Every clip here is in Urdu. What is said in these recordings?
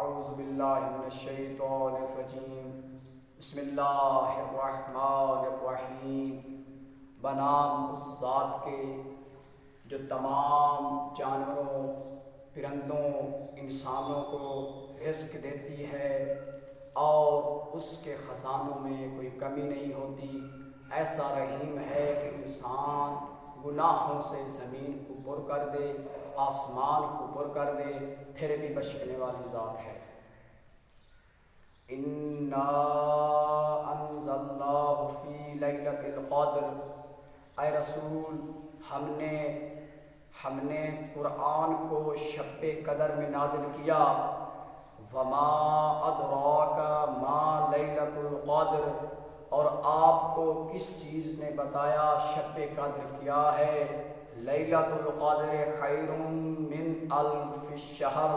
اعوذ باللہ من الشیطان الرجیم بسم اللہ الرحمن الرحیم بنام اس ذات کے جو تمام جانوروں، پرندوں، انسانوں کو رزق دیتی ہے اور اس کے خزانوں میں کوئی کمی نہیں ہوتی۔ ایسا رحیم ہے کہ انسان گناہوں سے زمین کو پر کر دے، آسمان کو پر کر دے، پھر بھی بخشنے والی ذات ہے۔ اِنَّا أَنزَلْنَاهُ فِي لَيْلَةِ الْقَدْرِ، اے رسول ہم نے قرآن کو شب قدر میں نازل کیا۔ وَمَا أَدْرَاكَ مَا لَيْلَةُ الْقَدْرِ، اور آپ کو کس چیز نے بتایا شب قدر کیا ہے؟ لیلۃ القدر خیر من الف الشہر،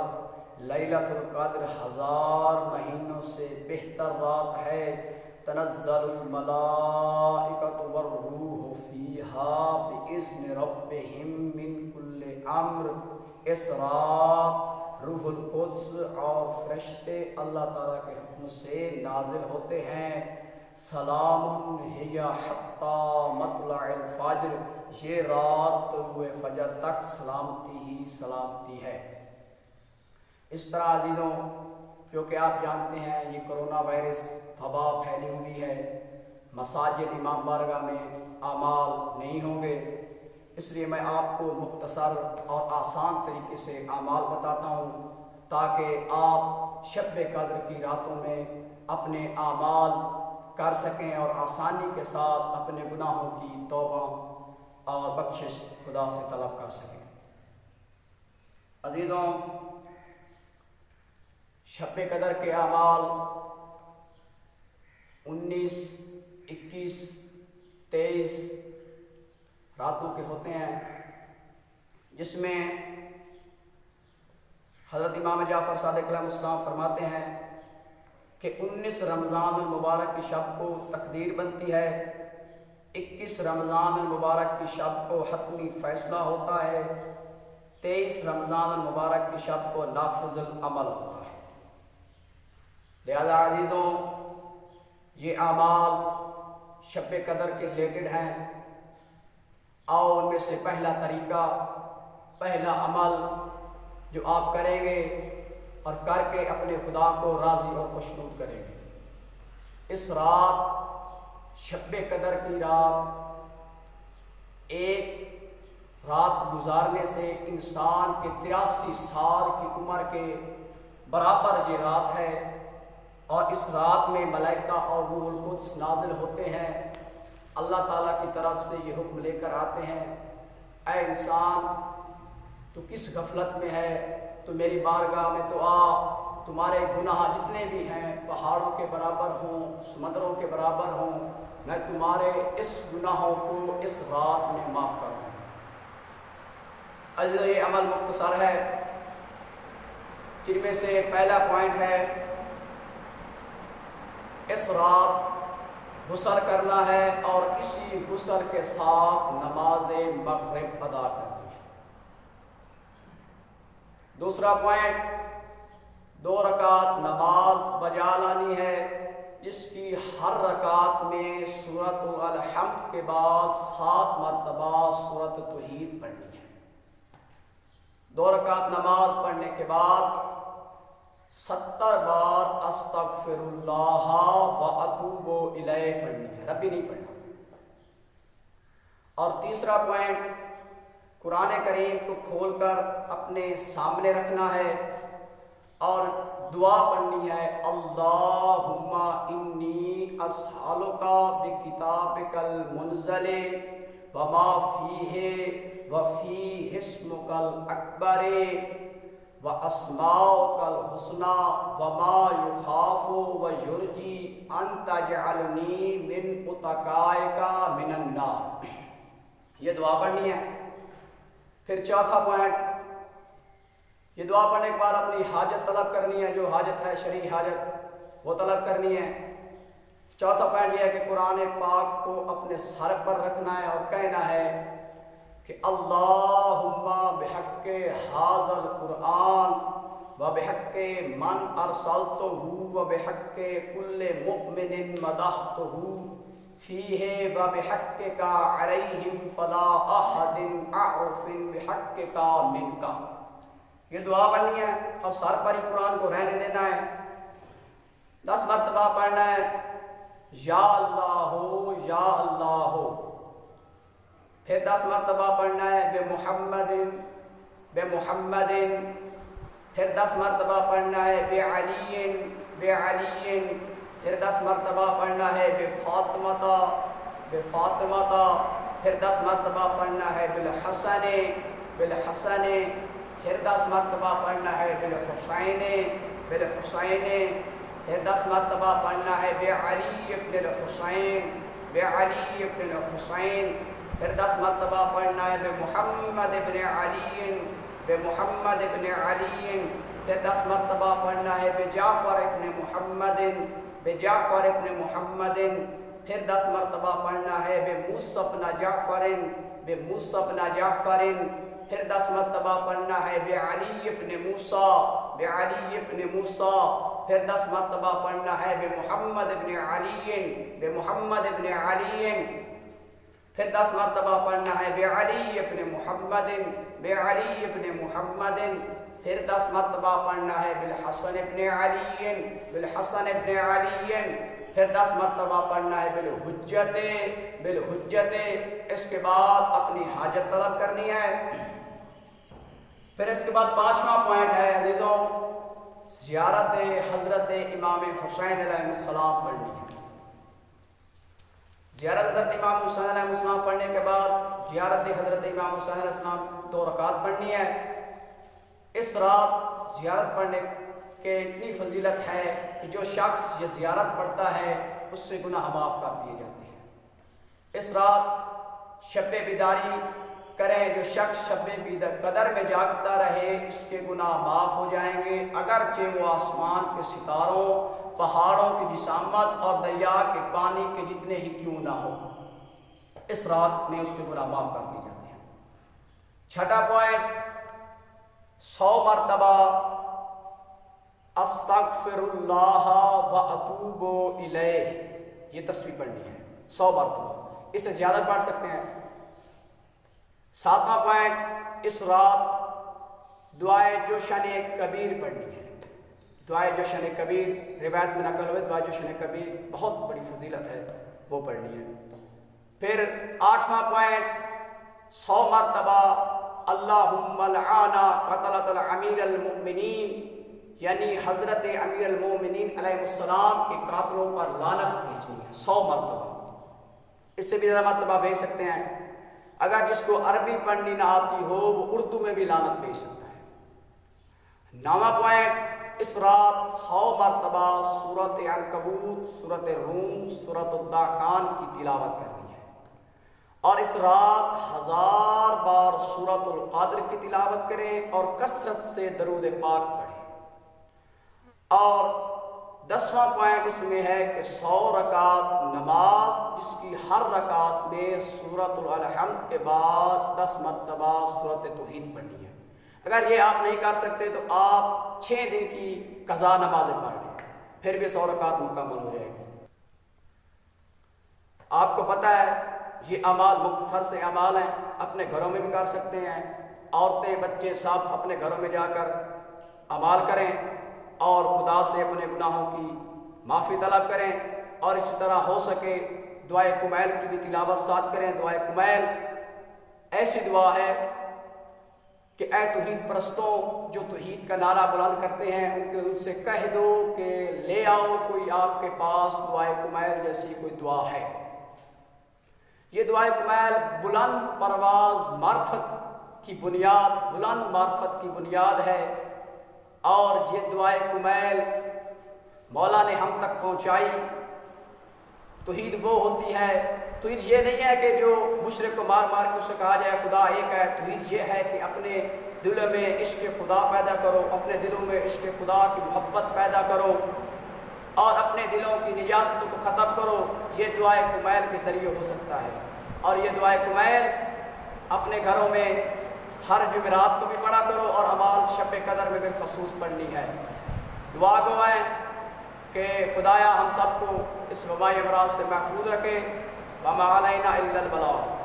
لیلۃ القدر 1000 مہینوں سے بہتر رات ہے۔ تنزل الملائکۃ والروح فیہا بإذن ربہم من کل امر، اس رات روح القدس اور فرشتے اللہ تعالیٰ کے حکم سے نازل ہوتے ہیں۔ سلام ہی حتی مطلع الفجر، یہ رات طلوع فجر تک سلامتی ہی سلامتی ہے۔ اس طرح عزیزوں، کیونکہ آپ جانتے ہیں یہ کرونا وائرس وبا پھیلی ہوئی ہے، مساجد امام بارگاہ میں اعمال نہیں ہوں گے، اس لیے میں آپ کو مختصر اور آسان طریقے سے اعمال بتاتا ہوں تاکہ آپ شب قدر کی راتوں میں اپنے اعمال کر سکیں اور آسانی کے ساتھ اپنے گناہوں کی توبہ اور بخشش خدا سے طلب کر سکیں۔ عزیزوں، شب قدر کے اعمال 19، 21، 23 راتوں کے ہوتے ہیں، جس میں حضرت امام جعفر صادق علیہ السلام فرماتے ہیں کہ 19 رمضان المبارک کی شب کو تقدیر بنتی ہے، 21 رمضان المبارک کی شب کو حتمی فیصلہ ہوتا ہے، 23 رمضان المبارک کی شب کو نافذ العمل ہوتا ہے۔ لہذا عزیزوں، یہ اعمال شب قدر کے ریلیٹڈ ہیں، اور ان میں سے پہلا طریقہ، پہلا عمل جو آپ کریں گے اور کر کے اپنے خدا کو راضی اور خوشنود کریں گے۔ اس رات، شب قدر کی رات، ایک رات گزارنے سے انسان کے 83 سال کی عمر کے برابر یہ رات ہے، اور اس رات میں ملائکہ اور روح القدس نازل ہوتے ہیں، اللہ تعالیٰ کی طرف سے یہ حکم لے کر آتے ہیں، اے انسان تو کس غفلت میں ہے، تو میری بارگاہ میں تو آ، تمہارے گناہ جتنے بھی ہیں پہاڑوں کے برابر ہوں، سمندروں کے برابر ہوں، میں تمہارے اس گناہوں کو اس رات میں معاف کر دوں۔ عزیزو، یہ عمل مختصر ہے، جن میں سے پہلا پوائنٹ ہے اس رات غسل کرنا ہے اور اسی غسل کے ساتھ نماز مغرب ادا کرنی ہے۔ دوسرا پوائنٹ، 2 رکعت نماز بجا لانی ہے، جس کی ہر رکعت میں سورۃ الحمد کے بعد 7 مرتبہ سورۃ توحید پڑھنی ہے۔ 2 رکعت نماز پڑھنے کے بعد 70 بار استغفر اللہ و اتوب الیہ پڑھنی ہے، ربی نہیں پڑھنا۔ اور تیسرا پوائنٹ، قرآن کریم کو کھول کر اپنے سامنے رکھنا ہے اور دعا پڑھنی ہے، اللہم انی اسألک بکتابک المنزل وما فیہ وفیہ اسمک الاکبر واسماؤک الحسنی وما یخاف ویرجی ان تجعلنی من اتقائک من النار۔ یہ دعا پڑھنی ہے۔ پھر چوتھا پوائنٹ، یہ دعا پڑھنے کے بعد اپنی حاجت طلب کرنی ہے، جو حاجت ہے شرعی حاجت وہ طلب کرنی ہے۔ چوتھا پوائنٹ یہ ہے کہ قرآن پاک کو اپنے سر پر رکھنا ہے اور کہنا ہے کہ اللہم بحق حاذا القرآن وبحق من ارسلته وبحق كل مؤمن مدحته فيه وبحقك عليهم فلا احد اعرف بحقك منك. یہ دعا پڑھنی ہے اور سر پر ہی قرآن کو رہنے دینا ہے. 10 مرتبہ پڑھنا ہے یا اللہ ہو یا اللہ ہو. پھر 10 مرتبہ پڑھنا ہے بے محمد بے محمد. پھر 10 مرتبہ پڑھنا ہے بے علی بے علی. پھر 10 مرتبہ پڑھنا ہے بے فاطمہ بے فاطمہ. پھر 10 مرتبہ پڑھنا ہے بالحسن بالحسن. پھر 10 مرتبہ پڑھنا ہے بالحسین بالحسین. پھر 10 مرتبہ پڑھنا ہے بے علی ابن الحسین بے علی ابن الحسین. پھر 10 مرتبہ پڑھنا ہے بے محمد ابن علی بے محمد ابن علی. پھر 10 مرتبہ پڑھنا ہے بے جعفر ابن محمد بے جعفر ابن محمد. پھر 10 مرتبہ پڑھنا ہے بے موسیٰ ابن جعفر بے موسیٰ ابن جعفر. پھر 10 مرتبہ پڑھنا ہے بے علی ابن موسیٰ بے علی ابن موسیٰ. پھر 10 مرتبہ پڑھنا ہے بے محمد ابن علی بے محمد ابن علی. پھر 10 مرتبہ پڑھنا ہے بے علی ابن محمد بے علی ابن محمد. پھر 10 مرتبہ پڑھنا ہے بالحسن ابن علی بالحسن ابن علی. پھر 10 مرتبہ پڑھنا ہے بالحجت بالحجت. اس کے بعد اپنی حاجت طلب کرنی ہے. پھر اس کے بعد 5واں پوائنٹ ہے عزیزوں زیارت حضرت امام حسین علیہ السلام پڑھنی ہے. زیارت حضرت امام حسین علیہ السلام پڑھنے کے بعد زیارت حضرت امام حسین علیہ السلام 2 رکعت پڑھنی ہے. اس رات زیارت پڑھنے کے اتنی فضیلت ہے کہ جو شخص یہ زیارت پڑھتا ہے اس سے گناہ معاف کر دیے جاتے ہیں. اس رات شب بیداری کریں. جو شخص شب قدر میں جاگتا رہے اس کے گناہ معاف ہو جائیں گے اگرچہ وہ آسمان کے ستاروں پہاڑوں کی جسامت اور دریا کے پانی کے جتنے ہی کیوں نہ ہو. اس رات میں اس کے گناہ معاف کر دیے جاتے ہیں. 6واں پوائنٹ 100 مرتبہ استغفر اللہ و اتوب الیہ یہ تسبیح پڑھنی ہے 100 مرتبہ. اس سے زیادہ پڑھ سکتے ہیں. 7واں پوائنٹ اس رات دعائے جوشن کبیر پڑھنی ہے. دعائے جوشن کبیر روایت میں نقل ہوئے دعائے جوشن کبیر بہت بڑی فضیلت ہے وہ پڑھنی ہے. پھر 8واں پوائنٹ 100 مرتبہ اللہم لعن قتلۃ الامیر المؤمنین یعنی حضرت امیر المؤمنین علیہ السلام کے قاتلوں پر لعنت بھیجنی ہے 100 مرتبہ. اس سے بھی زیادہ مرتبہ بھیج سکتے ہیں. اگر جس کو عربی پڑھنی نہ آتی ہو وہ اردو میں بھی لعنت بھیج سکتا ہے. 9واں پوائنٹ اس رات 100 مرتبہ سورۃ عنکبوت سورۃ روم سورۃ الدخان کی تلاوت کرنی ہے. اور اس رات 1000 بار سورۃ القدر کی تلاوت کریں اور کثرت سے درود پاک پڑھیں. اور 10واں پوائنٹ اس میں ہے کہ 100 رکعت نماز جس کی ہر رکعت میں سورۃ الحمد کے بعد 10 مرتبہ سورۃ توحید پڑھنی ہے. اگر یہ آپ نہیں کر سکتے تو آپ 6 دن کی قضا نمازیں پڑھ لیں پھر بھی 100 رکعت مکمل ہو جائے گی. آپ کو پتہ ہے یہ اعمال مختصر سے اعمال ہیں. اپنے گھروں میں بھی کر سکتے ہیں. عورتیں بچے سب اپنے گھروں میں جا کر اعمال کریں اور خدا سے اپنے گناہوں کی معافی طلب کریں. اور اسی طرح ہو سکے دعائے کمیل کی بھی تلاوت ساتھ کریں. دعائے کمیل ایسی دعا ہے کہ اے توحید پرستوں جو توحید کا نعرہ بلند کرتے ہیں ان سے کہہ دو کہ لے آؤ کوئی آپ کے پاس دعائے کمیل جیسی کوئی دعا ہے. یہ دعائے کمیل بلند پرواز معرفت کی بنیاد بلند معرفت کی بنیاد ہے. اور یہ دعائے کمیل مولا نے ہم تک پہنچائی. توحید وہ ہوتی ہے. توحید یہ نہیں ہے کہ جو مشرک کو مار مار کے اسے کہا جائے خدا ایک ہے. توحید یہ ہے کہ اپنے دلوں میں عشق خدا پیدا کرو, اپنے دلوں میں عشق خدا کی محبت پیدا کرو اور اپنے دلوں کی نجاستوں کو ختم کرو. یہ دعائے کمیل کے ذریعے ہو سکتا ہے. اور یہ دعائے کمیل اپنے گھروں میں ہر جمعرات کو بھی پڑھا کرو اور اعمال شب قدر میں بالخصوص پڑھنی ہے۔ دعا گو ہیں کہ خدایا ہم سب کو اس وبائی امراض سے محفوظ رکھے۔ وما علینا الا البلاغ۔